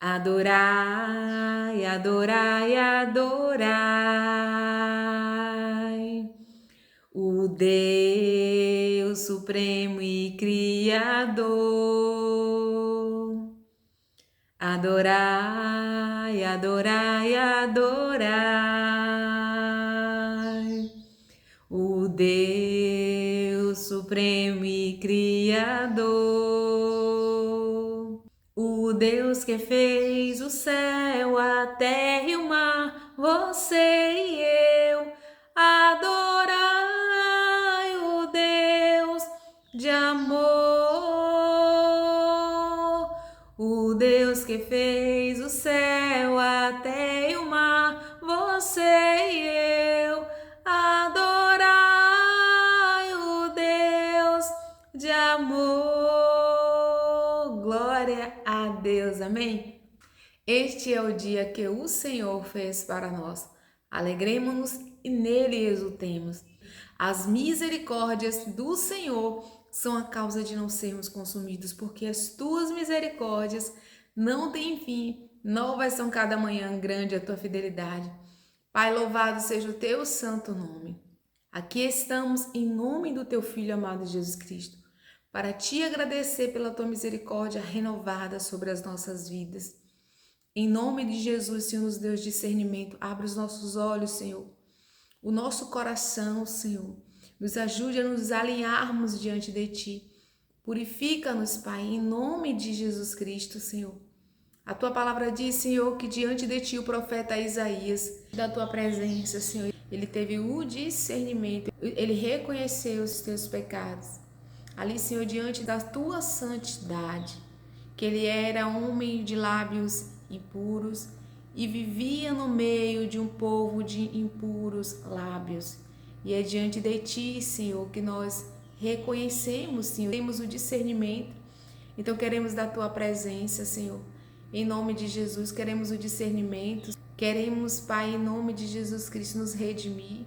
Adorai, adorai, adorai o Deus Supremo e Criador. Adorai, adorai, adorai o Deus Supremo e Criador. O Deus que fez o céu, a terra e o mar, você e eu. Adorai o Deus de amor. O Deus que fez o céu, a terra e o mar, você e eu. Adorai o Deus de amor. Glória a Deus, amém? Este é o dia que o Senhor fez para nós. Alegremos-nos e nele exultemos. As misericórdias do Senhor são a causa de não sermos consumidos, porque as tuas misericórdias não têm fim. Novas são cada manhã, grande a tua fidelidade. Pai, louvado seja o teu santo nome. Aqui estamos em nome do teu Filho amado Jesus Cristo, para te agradecer pela tua misericórdia renovada sobre as nossas vidas. Em nome de Jesus, Senhor, nos dê discernimento. Abre os nossos olhos, Senhor. O nosso coração, Senhor. Nos ajude a nos alinharmos diante de Ti. Purifica-nos, Pai, em nome de Jesus Cristo, Senhor. A Tua palavra diz, Senhor, que diante de Ti o profeta Isaías, da Tua presença, Senhor, ele teve o discernimento. Ele reconheceu os Teus pecados. Ali, Senhor, diante da Tua santidade, que ele era homem de lábios impuros e vivia no meio de um povo de impuros lábios. E é diante de Ti, Senhor, que nós reconhecemos, Senhor, temos o discernimento. Então queremos da Tua presença, Senhor. Em nome de Jesus, queremos o discernimento. Queremos, Pai, em nome de Jesus Cristo, nos redimir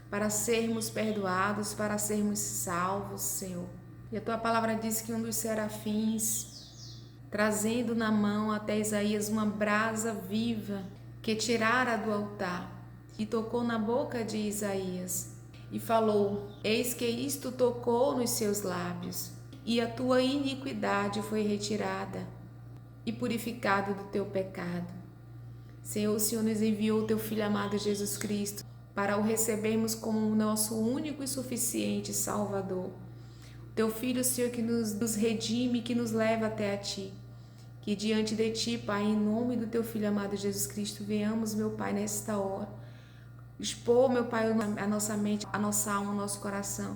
para sermos perdoados, para sermos salvos, Senhor. E a Tua palavra diz que um dos serafins, trazendo na mão até Isaías uma brasa viva que tirara do altar, e tocou na boca de Isaías e falou: eis que isto tocou nos seus lábios, e a tua iniquidade foi retirada e purificado do teu pecado. Senhor, o Senhor nos enviou o teu Filho amado Jesus Cristo para o recebermos como o nosso único e suficiente Salvador. O teu Filho, Senhor, que nos redime, que nos leva até a Ti. Que diante de Ti, Pai, em nome do Teu Filho amado Jesus Cristo, venhamos, meu Pai, nesta hora, expor, meu Pai, a nossa mente, a nossa alma, o nosso coração.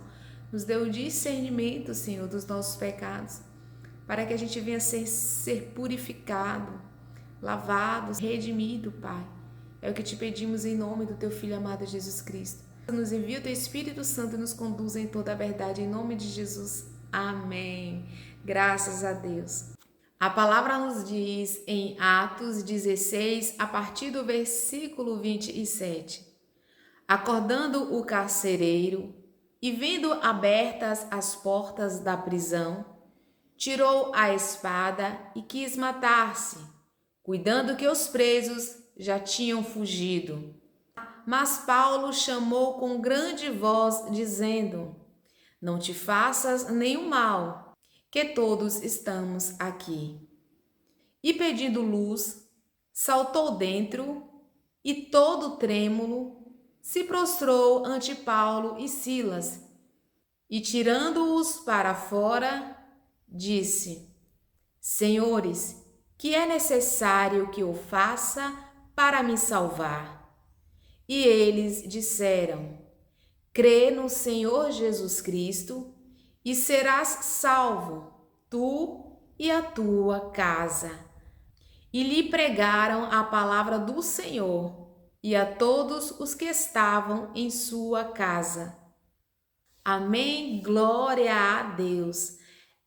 Nos dê o discernimento, Senhor, dos nossos pecados, para que a gente venha ser purificado, lavado, redimido, Pai. É o que Te pedimos em nome do Teu Filho amado Jesus Cristo. Nos envia o Teu Espírito Santo e nos conduza em toda a verdade, em nome de Jesus. Amém. Graças a Deus. A palavra nos diz em Atos 16, a partir do versículo 27. Acordando o carcereiro e vendo abertas as portas da prisão, tirou a espada e quis matar-se, cuidando que os presos já tinham fugido. Mas Paulo chamou com grande voz, dizendo: não te faças nenhum mal, que todos estamos aqui. E pedindo luz, saltou dentro e, todo trêmulo, se prostrou ante Paulo e Silas. E tirando-os para fora, disse: senhores, que é necessário que eu faça para me salvar? E eles disseram: crê no Senhor Jesus Cristo e serás salvo, tu e a tua casa. E lhe pregaram a palavra do Senhor e a todos os que estavam em sua casa. Amém? Glória a Deus.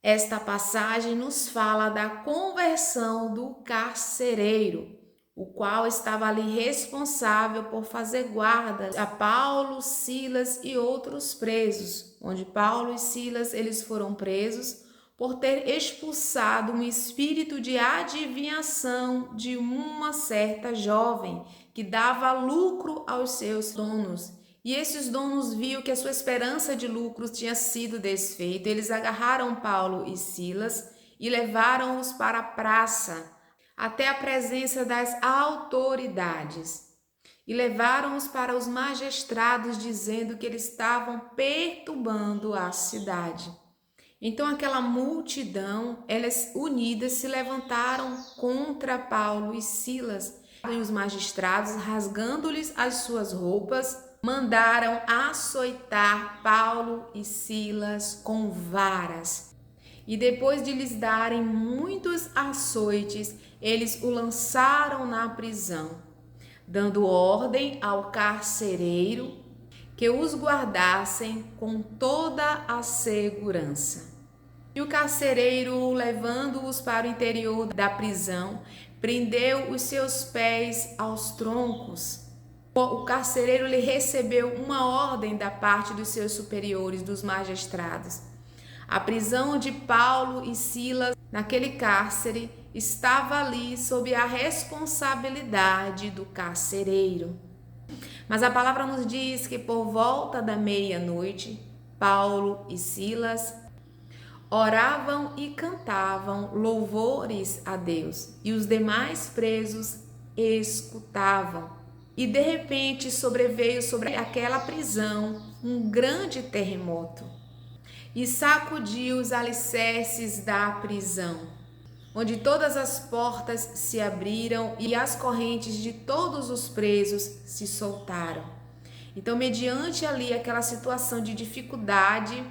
Esta passagem nos fala da conversão do carcereiro, o qual estava ali responsável por fazer guarda a Paulo, Silas e outros presos, onde Paulo e Silas eles foram presos por ter expulsado um espírito de adivinhação de uma certa jovem, que dava lucro aos seus donos. E esses donos viam que a sua esperança de lucro tinha sido desfeita. Eles agarraram Paulo e Silas e levaram-os para a praça, até a presença das autoridades. E levaram-os para os magistrados, dizendo que eles estavam perturbando a cidade. Então aquela multidão, elas unidas, se levantaram contra Paulo e Silas. E os magistrados, rasgando-lhes as suas roupas, mandaram açoitar Paulo e Silas com varas. E depois de lhes darem muitos açoites, eles o lançaram na prisão, dando ordem ao carcereiro que os guardassem com toda a segurança. E o carcereiro, levando-os para o interior da prisão, prendeu os seus pés aos troncos. O carcereiro lhe recebeu uma ordem da parte dos seus superiores, dos magistrados. A prisão de Paulo e Silas, naquele cárcere, estava ali sob a responsabilidade do carcereiro. Mas a palavra nos diz que por volta da meia-noite, Paulo e Silas oravam e cantavam louvores a Deus, e os demais presos escutavam. E de repente sobreveio sobre aquela prisão um grande terremoto e sacudiu os alicerces da prisão, onde todas as portas se abriram e as correntes de todos os presos se soltaram. Então, mediante ali aquela situação de dificuldade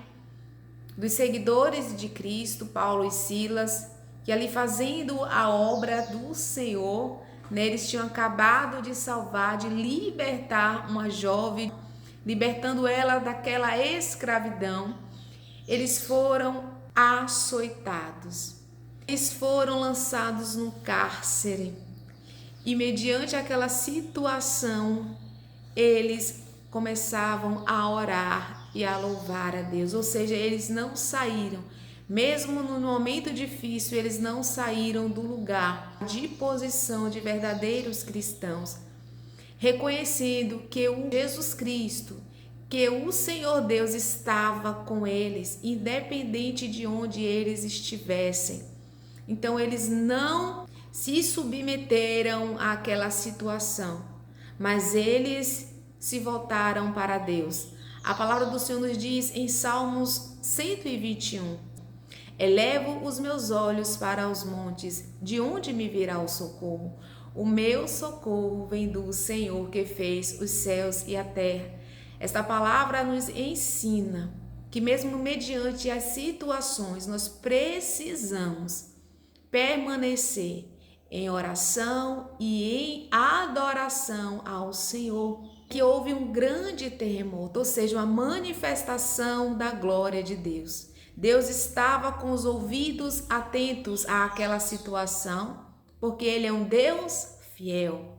dos seguidores de Cristo, Paulo e Silas, que ali fazendo a obra do Senhor, eles tinham acabado de salvar, de libertar uma jovem, libertando ela daquela escravidão. Eles foram açoitados, eles foram lançados no cárcere e mediante aquela situação, eles começavam a orar e a louvar a Deus, ou seja, eles não saíram, mesmo no momento difícil, eles não saíram do lugar de posição de verdadeiros cristãos, reconhecendo que o Jesus Cristo, que o Senhor Deus estava com eles, independente de onde eles estivessem. Então eles não se submeteram àquela situação, mas eles se voltaram para Deus. A palavra do Senhor nos diz em Salmos 121: elevo os meus olhos para os montes, de onde me virá o socorro? O meu socorro vem do Senhor que fez os céus e a terra. Esta palavra nos ensina que mesmo mediante as situações, nós precisamos permanecer em oração e em adoração ao Senhor. Que houve um grande terremoto, ou seja, uma manifestação da glória de Deus. Deus estava com os ouvidos atentos àquela situação, porque Ele é um Deus fiel.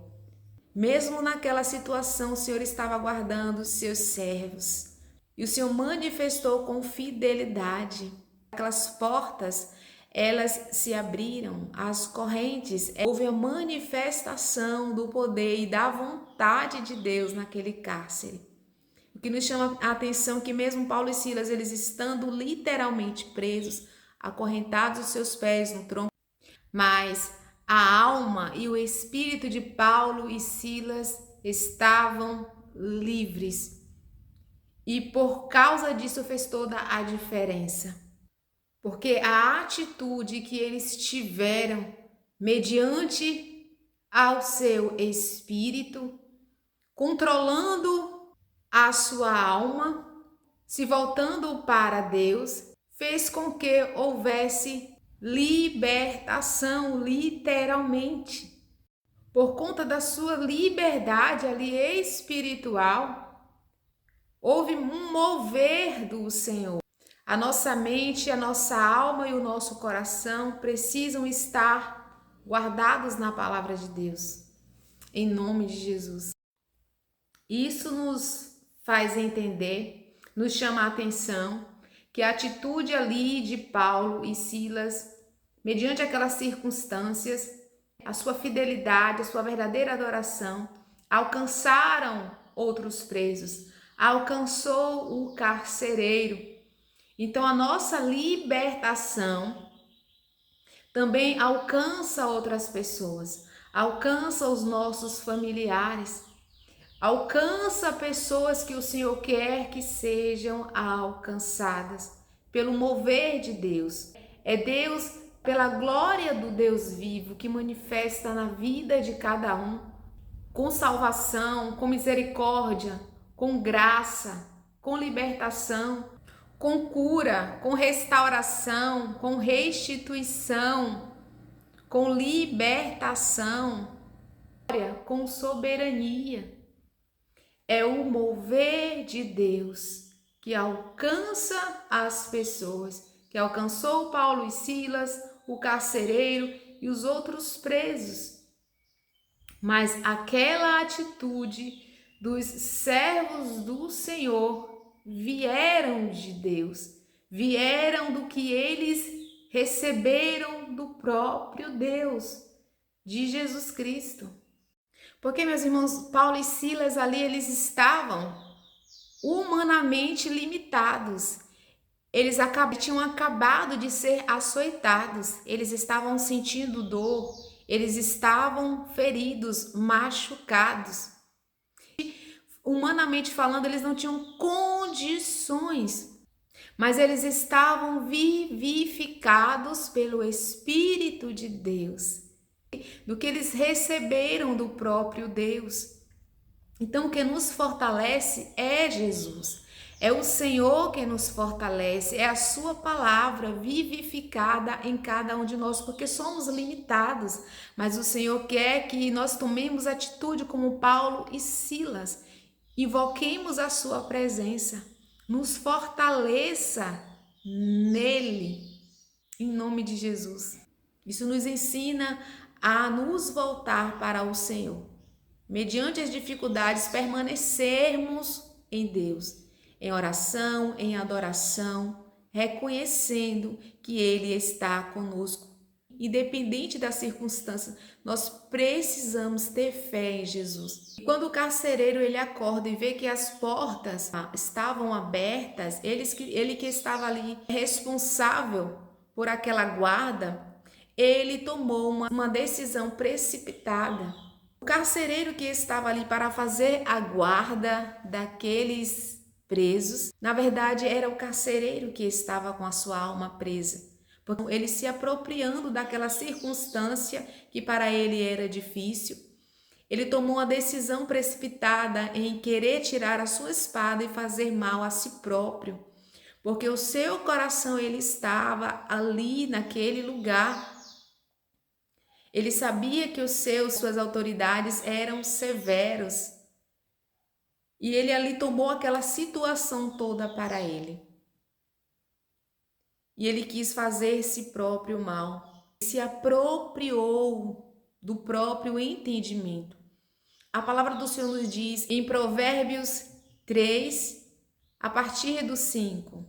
Mesmo naquela situação, o Senhor estava guardando os seus servos. E o Senhor manifestou com fidelidade. Aquelas portas, elas se abriram, as correntes, houve a manifestação do poder e da vontade de Deus naquele cárcere. O que nos chama a atenção é que mesmo Paulo e Silas, eles estando literalmente presos, acorrentados os seus pés no tronco, mas a alma e o espírito de Paulo e Silas estavam livres. E por causa disso fez toda a diferença. Porque a atitude que eles tiveram mediante ao seu espírito, controlando a sua alma, se voltando para Deus, fez com que houvesse libertação, literalmente. Por conta da sua liberdade ali espiritual, houve um mover do Senhor. A nossa mente, a nossa alma e o nosso coração precisam estar guardados na palavra de Deus, em nome de Jesus. Isso nos faz entender, nos chama a atenção que a atitude ali de Paulo e Silas, mediante aquelas circunstâncias, a sua fidelidade, a sua verdadeira adoração, alcançaram outros presos, alcançou o carcereiro. Então a nossa libertação também alcança outras pessoas, alcança os nossos familiares, alcança pessoas que o Senhor quer que sejam alcançadas pelo mover de Deus. É Deus, pela glória do Deus vivo, que manifesta na vida de cada um, com salvação, com misericórdia, com graça, com libertação, com cura, com restauração, com restituição, com libertação, com soberania. É o mover de Deus que alcança as pessoas, que alcançou Paulo e Silas, o carcereiro e os outros presos. Mas aquela atitude dos servos do Senhor vieram de Deus, vieram do que eles receberam do próprio Deus, de Jesus Cristo. Porque, meus irmãos, Paulo e Silas ali, eles estavam humanamente limitados. Eles tinham acabado de ser açoitados, eles estavam sentindo dor, eles estavam feridos, machucados. Humanamente falando, eles não tinham condições, mas eles estavam vivificados pelo Espírito de Deus, do que eles receberam do próprio Deus. Então, o que nos fortalece é Jesus. É o Senhor que nos fortalece, é a sua palavra vivificada em cada um de nós, porque somos limitados, mas o Senhor quer que nós tomemos atitude como Paulo e Silas, invoquemos a sua presença, nos fortaleça nele, em nome de Jesus. Isso nos ensina a nos voltar para o Senhor, mediante as dificuldades, permanecermos em Deus, em oração, em adoração, reconhecendo que Ele está conosco. Independente da circunstância, nós precisamos ter fé em Jesus. E quando o carcereiro ele acorda e vê que as portas estavam abertas, ele que estava ali responsável por aquela guarda, ele tomou uma decisão precipitada. O carcereiro que estava ali para fazer a guarda daqueles presos, na verdade era o carcereiro que estava com a sua alma presa, porque ele se apropriando daquela circunstância que para ele era difícil. Ele tomou uma decisão precipitada em querer tirar a sua espada e fazer mal a si próprio, porque o seu coração ele estava ali naquele lugar. Ele sabia que suas autoridades eram severos. E ele ali tomou aquela situação toda para ele. E ele quis fazer esse próprio mal. Se apropriou do próprio entendimento. A palavra do Senhor nos diz em Provérbios 3, a partir do 5.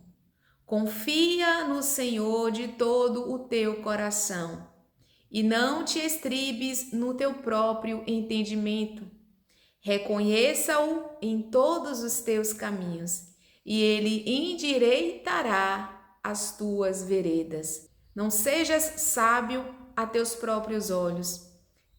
Confia no Senhor de todo o teu coração e não te estribes no teu próprio entendimento. Reconheça-o em todos os teus caminhos, e ele endireitará as tuas veredas. Não sejas sábio a teus próprios olhos.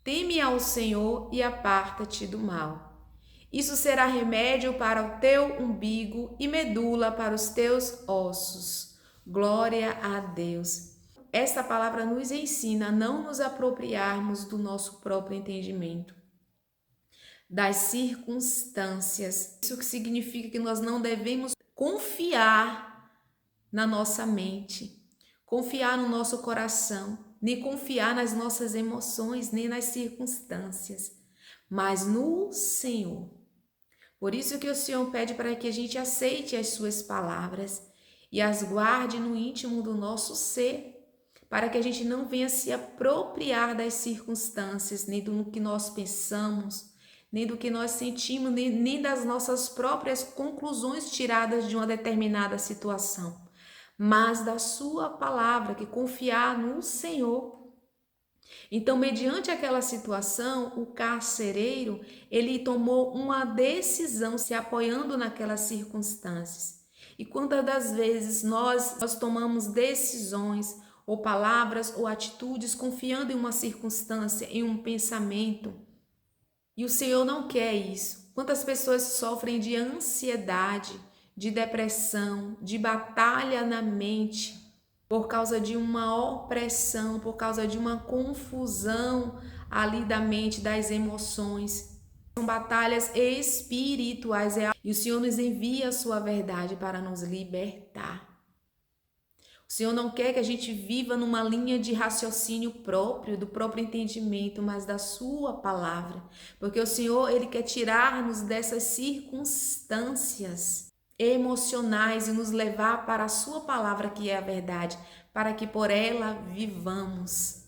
Teme ao Senhor e aparta-te do mal. Isso será remédio para o teu umbigo e medula para os teus ossos. Glória a Deus. Esta palavra nos ensina a não nos apropriarmos do nosso próprio entendimento, das circunstâncias. Isso que significa que nós não devemos confiar na nossa mente, confiar no nosso coração, nem confiar nas nossas emoções, nem nas circunstâncias, mas no Senhor. Por isso que o Senhor pede para que a gente aceite as suas palavras e as guarde no íntimo do nosso ser, para que a gente não venha se apropriar das circunstâncias, nem do que nós pensamos, nem do que nós sentimos, nem das nossas próprias conclusões tiradas de uma determinada situação. mas da sua palavra, que confiar no Senhor. Então, mediante aquela situação, o carcereiro, ele tomou uma decisão se apoiando naquelas circunstâncias. E quantas das vezes nós tomamos decisões ou palavras ou atitudes confiando em uma circunstância, em um pensamento, e o Senhor não quer isso. Quantas pessoas sofrem de ansiedade, de depressão, de batalha na mente, por causa de uma opressão, por causa de uma confusão ali da mente, das emoções. São batalhas espirituais e o Senhor nos envia a sua verdade para nos libertar. O Senhor não quer que a gente viva numa linha de raciocínio próprio, do próprio entendimento, mas da sua palavra. Porque o Senhor, ele quer tirar-nos dessas circunstâncias emocionais e nos levar para a sua palavra, que é a verdade, para que por ela vivamos.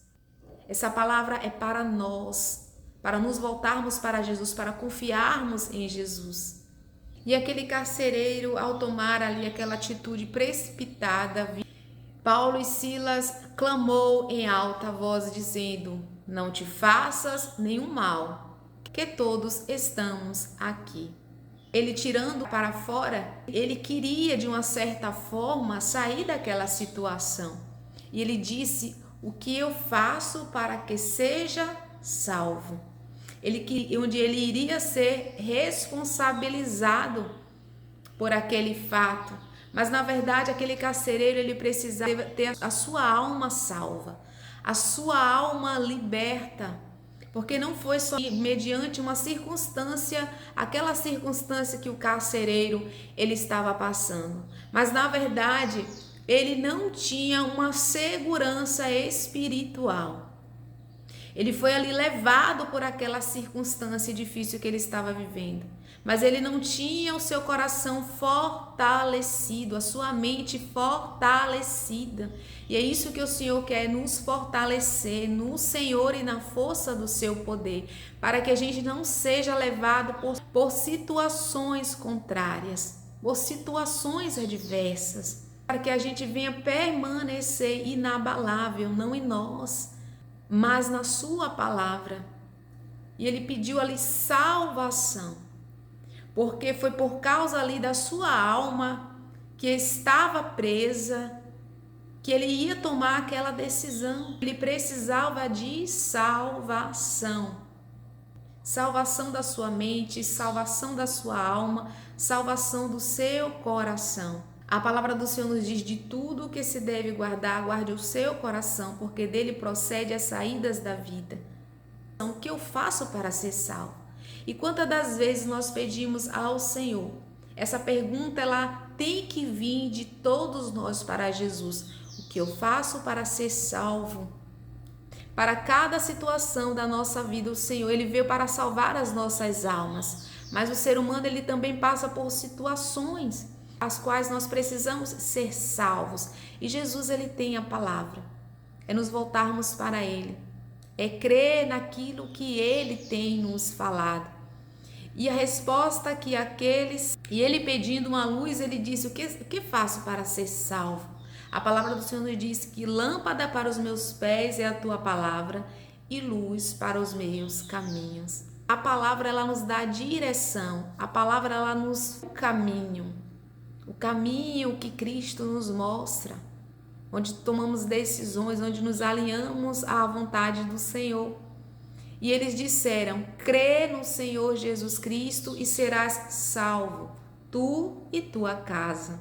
Essa palavra é para nós, para nos voltarmos para Jesus, para confiarmos em Jesus. E aquele carcereiro, ao tomar ali aquela atitude precipitada, Paulo e Silas clamou em alta voz, dizendo: não te faças nenhum mal, que todos estamos aqui. Ele, tirando para fora, ele queria de uma certa forma sair daquela situação. E ele disse: o que eu faço para que seja salvo? Onde ele iria ser responsabilizado por aquele fato. Mas na verdade aquele carcereiro, ele precisava ter a sua alma salva, a sua alma liberta, porque não foi só mediante uma circunstância, aquela circunstância que o carcereiro ele estava passando, mas na verdade ele não tinha uma segurança espiritual. Ele foi ali levado por aquela circunstância difícil que ele estava vivendo, mas ele não tinha o seu coração fortalecido, a sua mente fortalecida. E é isso que o Senhor quer, nos fortalecer no Senhor e na força do seu poder, para que a gente não seja levado por situações contrárias, por situações adversas, para que a gente venha permanecer inabalável, não em nós, mas na sua palavra. E ele pediu ali salvação, porque foi por causa ali da sua alma que estava presa, que ele ia tomar aquela decisão. Ele precisava de salvação. Salvação da sua mente, salvação da sua alma, salvação do seu coração. A palavra do Senhor nos diz: de tudo o que se deve guardar, guarde o seu coração, porque dele procede as saídas da vida. Então, o que eu faço para ser salvo? E quantas das vezes nós pedimos ao Senhor? Essa pergunta, ela tem que vir de todos nós para Jesus. O que eu faço para ser salvo? Para cada situação da nossa vida, o Senhor, ele veio para salvar as nossas almas. Mas o ser humano, ele também passa por situações as quais nós precisamos ser salvos. E Jesus, ele tem a palavra. É nos voltarmos para ele. É crer naquilo que ele tem nos falado. E a resposta que aqueles... E ele pedindo uma luz, ele disse: o que faço para ser salvo? A palavra do Senhor nos diz que lâmpada para os meus pés é a tua palavra e luz para os meus caminhos. A palavra, ela nos dá direção. A palavra, ela nos dá o caminho que Cristo nos mostra, onde tomamos decisões, onde nos alinhamos à vontade do Senhor. E eles disseram: crê no Senhor Jesus Cristo e serás salvo, tu e tua casa.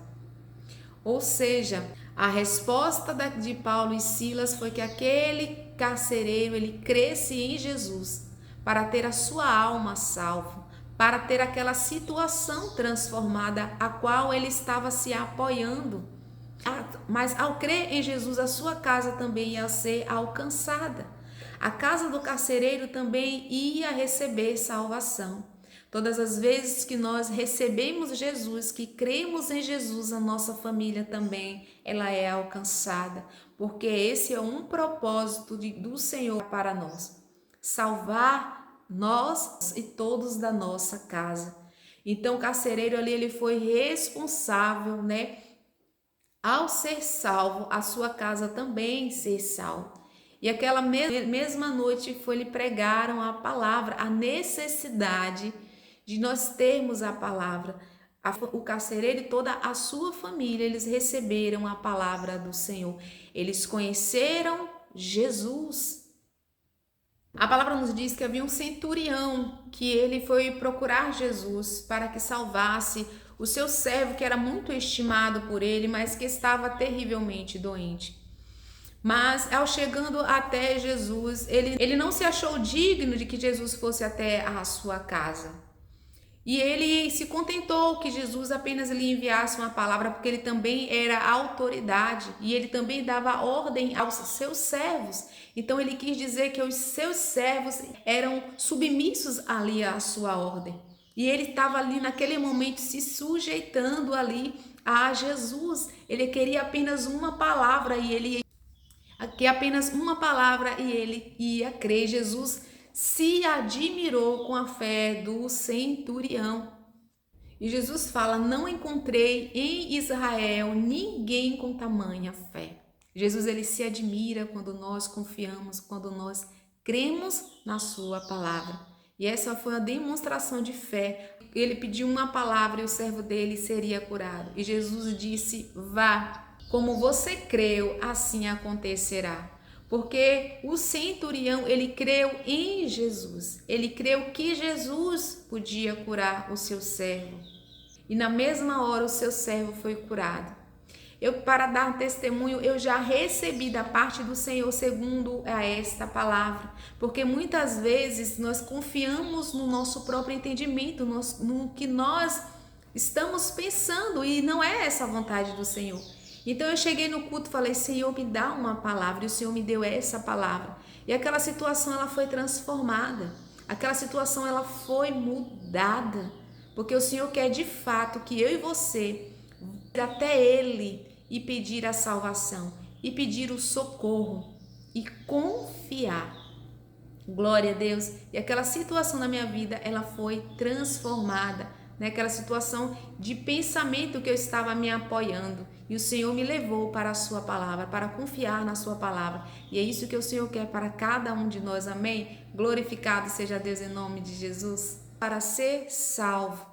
Ou seja, a resposta de Paulo e Silas foi que aquele carcereiro, ele cresce em Jesus para ter a sua alma salva, para ter aquela situação transformada a qual ele estava se apoiando. Mas ao crer em Jesus, a sua casa também ia ser alcançada. A casa do carcereiro também ia receber salvação. Todas as vezes que nós recebemos Jesus, que cremos em Jesus, a nossa família também, ela é alcançada. Porque esse é um propósito do Senhor para nós. Salvar nós e todos da nossa casa. Então o carcereiro ali, ele foi responsável, Ao ser salvo, a sua casa também ser salva. E aquela mesma noite foi-lhe pregaram a palavra, a necessidade de nós termos a palavra. O carcereiro e toda a sua família, eles receberam a palavra do Senhor. Eles conheceram Jesus. A palavra nos diz que havia um centurião que ele foi procurar Jesus para que salvasse o seu servo, que era muito estimado por ele, mas que estava terrivelmente doente. Mas ao chegando até Jesus, ele não se achou digno de que Jesus fosse até a sua casa. E ele se contentou que Jesus apenas lhe enviasse uma palavra, porque ele também era autoridade e ele também dava ordem aos seus servos. Então ele quis dizer que os seus servos eram submissos ali à sua ordem. E ele estava ali naquele momento se sujeitando ali a Jesus. Ele queria apenas uma palavra e ele ia crer. Jesus se admirou com a fé do centurião. E Jesus fala: não encontrei em Israel ninguém com tamanha fé. Jesus ele se admira quando nós confiamos, quando nós cremos na sua palavra. E essa foi uma demonstração de fé. Ele pediu uma palavra e o servo dele seria curado. E Jesus disse: vá, como você creu, assim acontecerá. Porque o centurião, ele creu em Jesus. Ele creu que Jesus podia curar o seu servo. E na mesma hora o seu servo foi curado. Para dar testemunho, eu já recebi da parte do Senhor segundo a esta palavra. Porque muitas vezes nós confiamos no nosso próprio entendimento, no que nós estamos pensando, e não é essa a vontade do Senhor. Então eu cheguei no culto e falei: Senhor, me dá uma palavra. E o Senhor me deu essa palavra. E aquela situação ela foi transformada. Aquela situação ela foi mudada. Porque o Senhor quer de fato que eu e você ir até Ele e pedir a salvação, e pedir o socorro, e confiar. Glória a Deus. E aquela situação na minha vida, ela foi transformada, né? Aquela situação de pensamento que eu estava me apoiando. E o Senhor me levou para a sua palavra, para confiar na sua palavra. E é isso que o Senhor quer para cada um de nós. Amém? Glorificado seja Deus em nome de Jesus. Para ser salvo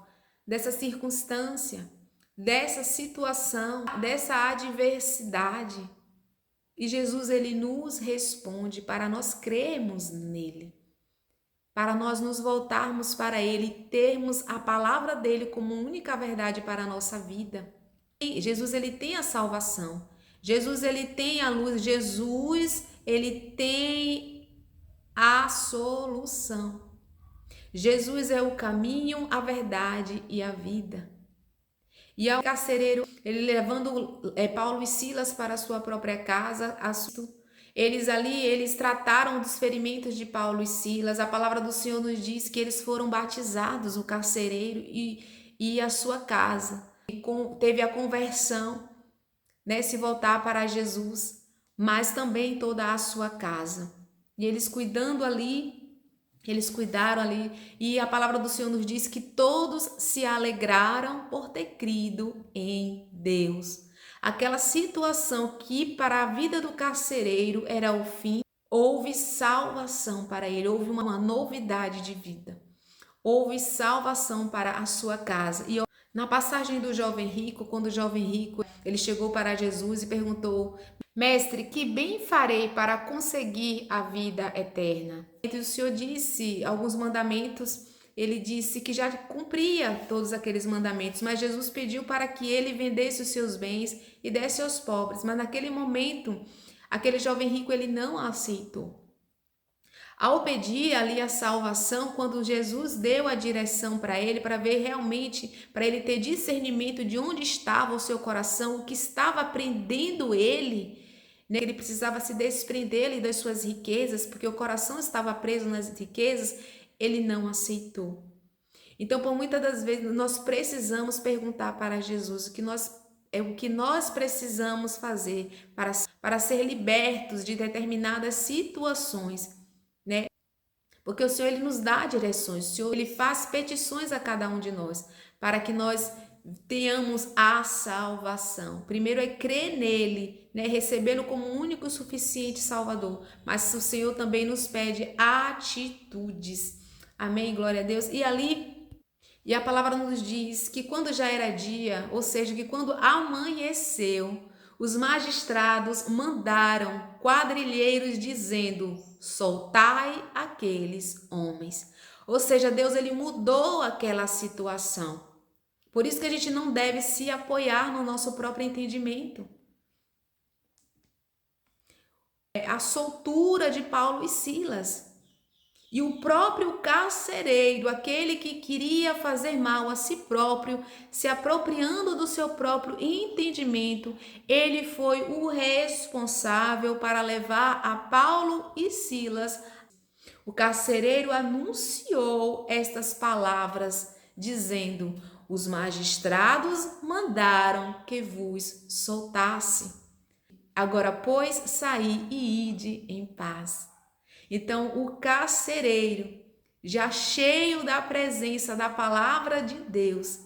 dessa circunstância, dessa situação, dessa adversidade. E Jesus ele nos responde para nós crermos nele, para nós nos voltarmos para ele e termos a palavra dele como única verdade para a nossa vida. E Jesus ele tem a salvação, Jesus ele tem a luz, Jesus ele tem a solução. Jesus é o caminho, a verdade e a vida. E ao carcereiro, ele levando Paulo e Silas para a sua própria casa, eles trataram dos ferimentos de Paulo e Silas. A palavra do Senhor nos diz que eles foram batizados, o carcereiro e a sua casa. Teve a conversão, né, se voltar para Jesus, mas também toda a sua casa. E eles cuidaram ali, e a palavra do Senhor nos diz que todos se alegraram por ter crido em Deus. Aquela situação que para a vida do carcereiro era o fim, houve salvação para ele, houve uma novidade de vida, houve salvação para a sua casa. E na passagem do jovem rico, quando o jovem rico ele chegou para Jesus e perguntou: Mestre, que bem farei para conseguir a vida eterna? E o Senhor disse alguns mandamentos, ele disse que já cumpria todos aqueles mandamentos, mas Jesus pediu para que ele vendesse os seus bens e desse aos pobres. Mas naquele momento, aquele jovem rico ele não aceitou. Ao pedir ali a salvação, quando Jesus deu a direção para ele, para ver realmente, para ele ter discernimento de onde estava o seu coração, o que estava prendendo ele, né? Ele precisava se desprender das suas riquezas, porque o coração estava preso nas riquezas, ele não aceitou. Então, por muitas das vezes, nós precisamos perguntar para Jesus o que nós precisamos fazer para ser libertos de determinadas situações, né? Porque o Senhor ele nos dá direções, o Senhor ele faz petições a cada um de nós, para que nós tenhamos a salvação. Primeiro é crer nele, né? Recebê-lo como o único e suficiente Salvador. Mas o Senhor também nos pede atitudes. Amém? Glória a Deus. E a palavra nos diz que quando já era dia, ou seja, que quando amanheceu, os magistrados mandaram quadrilheiros dizendo: soltai aqueles homens. Ou seja, Deus ele mudou aquela situação. Por isso que a gente não deve se apoiar no nosso próprio entendimento. A soltura de Paulo e Silas. E o próprio carcereiro, aquele que queria fazer mal a si próprio, se apropriando do seu próprio entendimento, ele foi o responsável para levar a Paulo e Silas. O carcereiro anunciou estas palavras, dizendo: os magistrados mandaram que vos soltasse. Agora, pois, saí e ide em paz. Então, o carcereiro, já cheio da presença da palavra de Deus,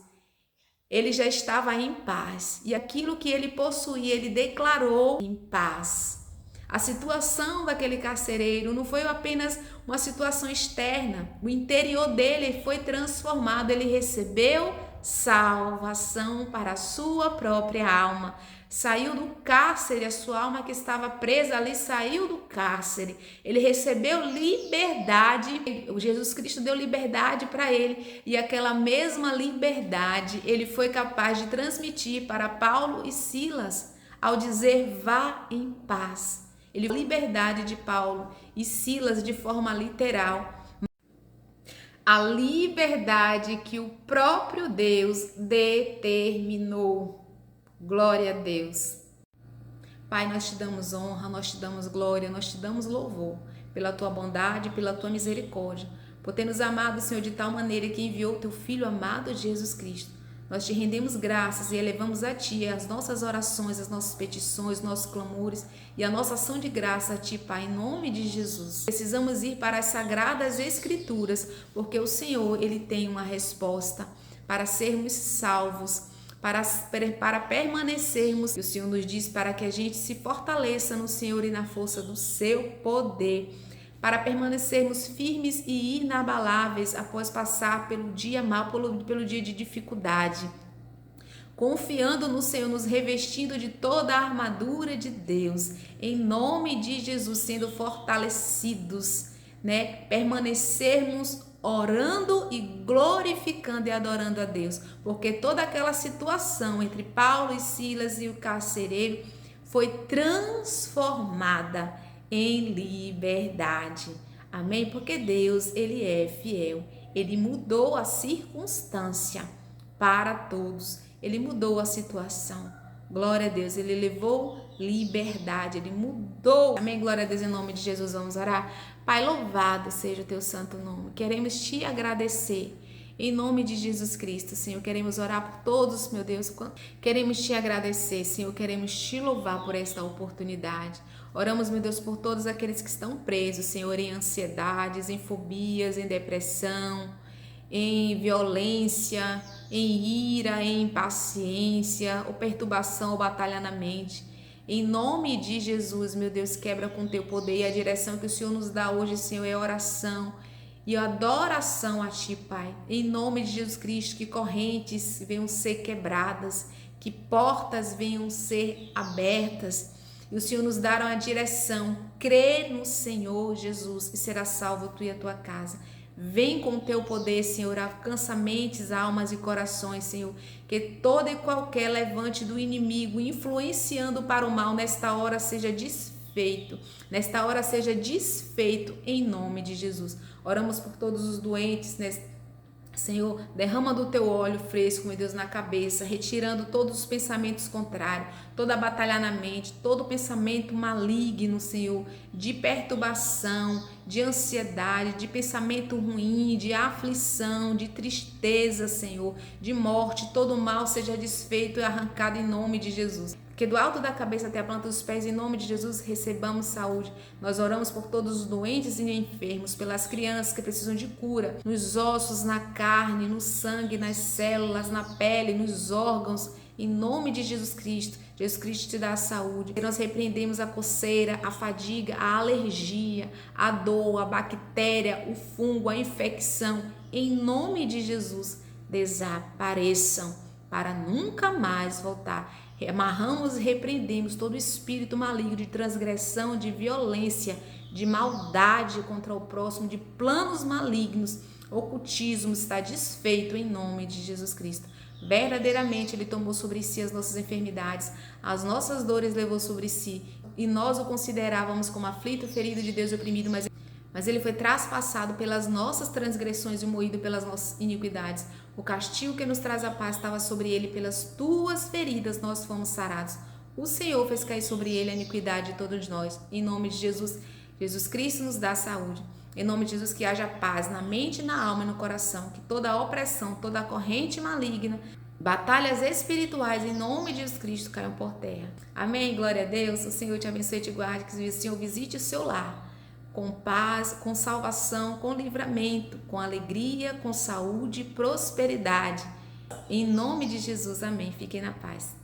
ele já estava em paz. E aquilo que ele possuía, ele declarou em paz. A situação daquele carcereiro não foi apenas uma situação externa. O interior dele foi transformado. Ele recebeu salvação para a sua própria alma. Saiu do cárcere, a sua alma que estava presa ali saiu do cárcere. Ele recebeu liberdade. Jesus Cristo deu liberdade para ele. E aquela mesma liberdade ele foi capaz de transmitir para Paulo e Silas ao dizer: vá em paz. Ele deu a liberdade de Paulo e Silas de forma literal. A liberdade que o próprio Deus determinou. Glória a Deus. Pai, nós te damos honra, nós te damos glória, nós te damos louvor pela tua bondade, pela tua misericórdia, por ter nos amado, Senhor, de tal maneira que enviou o teu Filho amado Jesus Cristo. Nós te rendemos graças e elevamos a Ti as nossas orações, as nossas petições, nossos clamores e a nossa ação de graça a Ti, Pai, em nome de Jesus. Precisamos ir para as Sagradas Escrituras, porque o Senhor, Ele tem uma resposta para sermos salvos, para permanecermos. E o Senhor nos diz para que a gente se fortaleça no Senhor e na força do seu poder, para permanecermos firmes e inabaláveis após passar pelo dia mau, pelo dia de dificuldade. Confiando no Senhor, nos revestindo de toda a armadura de Deus, em nome de Jesus, sendo fortalecidos, né? Permanecermos orando e glorificando e adorando a Deus, porque toda aquela situação entre Paulo e Silas e o carcereiro foi transformada em liberdade. Amém? Porque Deus, Ele é fiel. Ele mudou a circunstância para todos. Ele mudou a situação. Glória a Deus. Ele levou liberdade. Ele mudou. Amém? Glória a Deus. Em nome de Jesus vamos orar. Pai, louvado seja o teu santo nome. Queremos te agradecer. Em nome de Jesus Cristo, Senhor, queremos orar por todos, meu Deus. Queremos te agradecer, Senhor. Queremos te louvar por esta oportunidade. Oramos, meu Deus, por todos aqueles que estão presos, Senhor, em ansiedades, em fobias, em depressão, em violência, em ira, em impaciência, ou perturbação, ou batalha na mente. Em nome de Jesus, meu Deus, quebra com teu poder, e a direção que o Senhor nos dá hoje, Senhor, é oração e adoração a Ti, Pai. Em nome de Jesus Cristo, que correntes venham ser quebradas, que portas venham ser abertas, e o Senhor nos dará a direção. Crê no Senhor Jesus e será salvo tu e a tua casa. Vem com o teu poder, Senhor, alcança mentes, almas e corações, Senhor, que todo e qualquer levante do inimigo influenciando para o mal nesta hora seja desfeito, em nome de Jesus. Oramos por todos os doentes, Senhor, derrama do teu óleo fresco, meu Deus, na cabeça, retirando todos os pensamentos contrários, toda a batalha na mente, todo pensamento maligno, Senhor, de perturbação, de ansiedade, de pensamento ruim, de aflição, de tristeza, Senhor, de morte, todo mal seja desfeito e arrancado em nome de Jesus. Que do alto da cabeça até a planta dos pés, em nome de Jesus, recebamos saúde. Nós oramos por todos os doentes e enfermos, pelas crianças que precisam de cura, nos ossos, na carne, no sangue, nas células, na pele, nos órgãos, em nome de Jesus Cristo. Jesus Cristo te dá a saúde. E nós repreendemos a coceira, a fadiga, a alergia, a dor, a bactéria, o fungo, a infecção. Em nome de Jesus, desapareçam para nunca mais voltar. Amarramos e repreendemos todo espírito maligno de transgressão, de violência, de maldade contra o próximo, de planos malignos. Ocultismo está desfeito em nome de Jesus Cristo. Verdadeiramente Ele tomou sobre si as nossas enfermidades, as nossas dores levou sobre si, e nós o considerávamos como aflito, ferido de Deus e oprimido, mas Ele foi traspassado pelas nossas transgressões e moído pelas nossas iniquidades. O castigo que nos traz a paz estava sobre Ele, pelas tuas feridas nós fomos sarados. O Senhor fez cair sobre Ele a iniquidade de todos nós. Em nome de Jesus, Jesus Cristo nos dá saúde. Em nome de Jesus, que haja paz na mente, na alma e no coração, que toda opressão, toda corrente maligna, batalhas espirituais, em nome de Jesus Cristo, caiam por terra. Amém, glória a Deus. O Senhor te abençoe e te guarde, que o Senhor visite o seu lar com paz, com salvação, com livramento, com alegria, com saúde e prosperidade. Em nome de Jesus, amém. Fiquem na paz.